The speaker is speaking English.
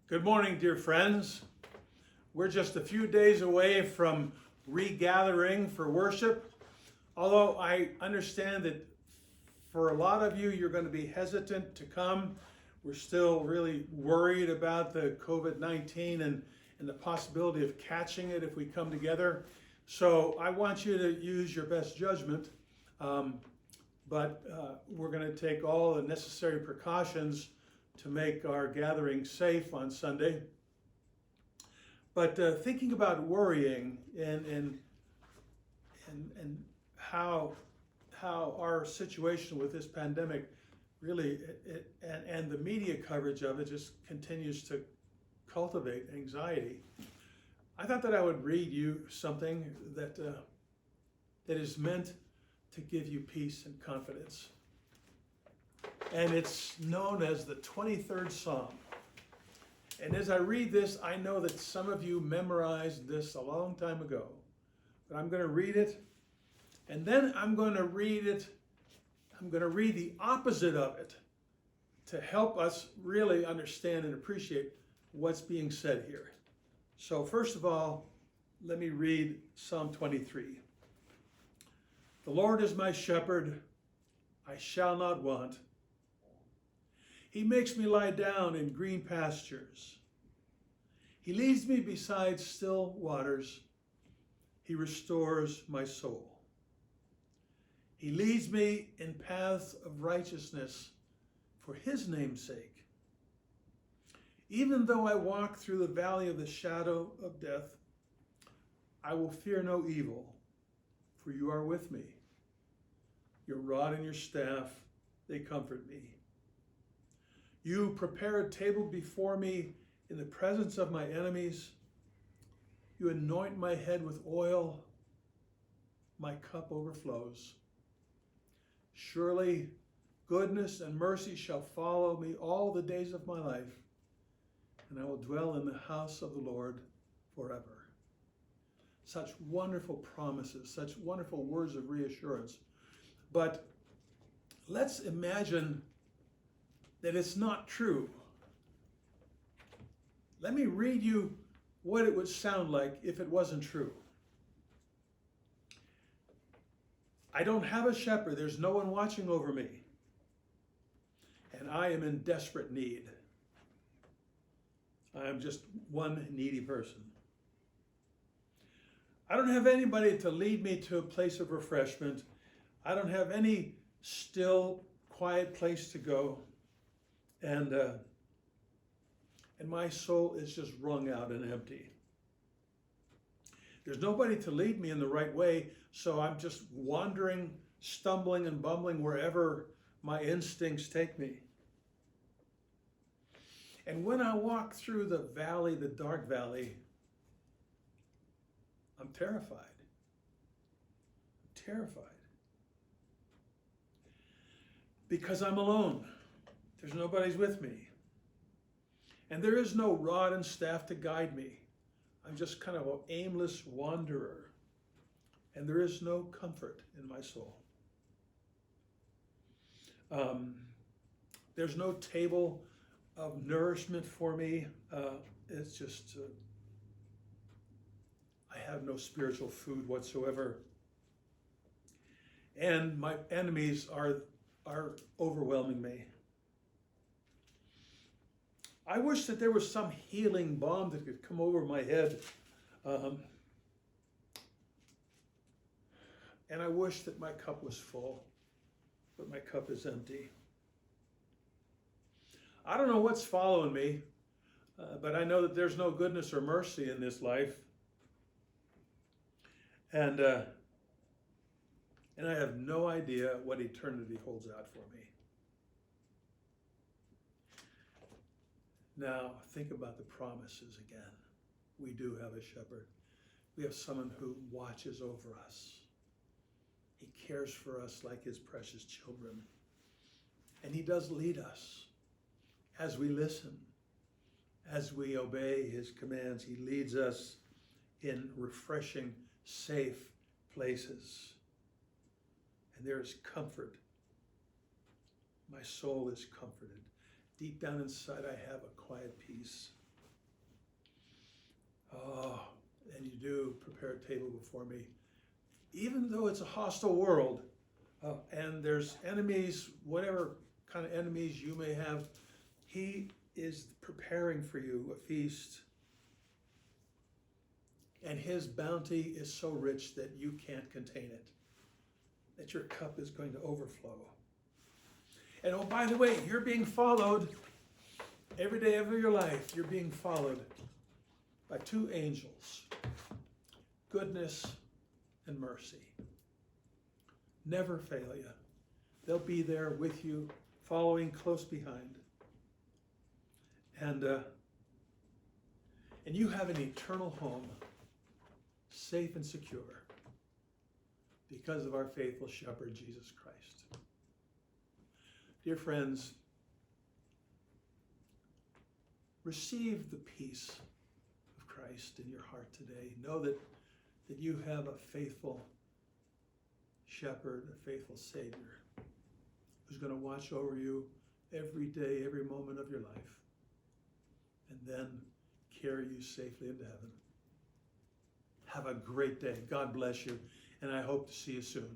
Good morning, dear friends. We're just a few days away from regathering for worship. Although I understand that for a lot of you, you're going to be hesitant to come. We're still really worried about the COVID-19 and the possibility of catching it if we come together. So I want you to use your best judgment, but we're going to take all the necessary precautions to make our gathering safe on Sunday. But thinking about worrying and how our situation with this pandemic really and the media coverage of it just continues to cultivate anxiety. I thought that I would read you something that is meant to give you peace and confidence. And it's known as the 23rd Psalm. And as I read this, I know that some of you memorized this a long time ago. But I'm going to read it, and then I'm going to read the opposite of it to help us really understand and appreciate what's being said here. So first of all, let me read Psalm 23. The Lord is my shepherd, I shall not want. He makes me lie down in green pastures. He leads me beside still waters. He restores my soul. He leads me in paths of righteousness for his name's sake. Even though I walk through the valley of the shadow of death, I will fear no evil, for you are with me. Your rod and your staff, they comfort me. You prepare a table before me in the presence of my enemies. You anoint my head with oil. My cup overflows. Surely goodness and mercy shall follow me all the days of my life, and I will dwell in the house of the Lord forever. Such wonderful promises, such wonderful words of reassurance. But let's imagine that it's not true. Let me read you what it would sound like if it wasn't true. I don't have a shepherd. There's no one watching over me. And I am in desperate need. I am just one needy person. I don't have anybody to lead me to a place of refreshment. I don't have any still, quiet place to go. And my soul is just wrung out and empty. There's nobody to lead me in the right way, so I'm just wandering, stumbling and bumbling wherever my instincts take me. And when I walk through the valley, the dark valley, I'm terrified. I'm terrified. Because I'm alone. There's nobody's with me. And there is no rod and staff to guide me. I'm just kind of an aimless wanderer. And there is no comfort in my soul. There's no table of nourishment for me. It's just, I have no spiritual food whatsoever. And my enemies are overwhelming me. I wish that there was some healing balm that could come over my head. And I wish that my cup was full, but my cup is empty. I don't know what's following me, but I know that there's no goodness or mercy in this life. And I have no idea what eternity holds out for me. Now, think about the promises again. We do have a shepherd. We have someone who watches over us. He cares for us like his precious children. And he does lead us as we listen, as we obey his commands. He leads us in refreshing, safe places. And there is comfort. My soul is comforted. Deep down inside, I have a quiet peace. Oh, and you do prepare a table before me. Even though it's a hostile world, and there's enemies, whatever kind of enemies you may have, he is preparing for you a feast. And his bounty is so rich that you can't contain it, that your cup is going to overflow. And oh, by the way, you're being followed every day of your life. You're being followed by two angels, goodness and mercy. Never fail you. They'll be there with you, following close behind. And you have an eternal home, safe and secure, because of our faithful shepherd, Jesus Christ. Dear friends, receive the peace of Christ in your heart today. Know that you have a faithful shepherd, a faithful Savior, who's going to watch over you every day, every moment of your life, and then carry you safely into heaven. Have a great day. God bless you, and I hope to see you soon.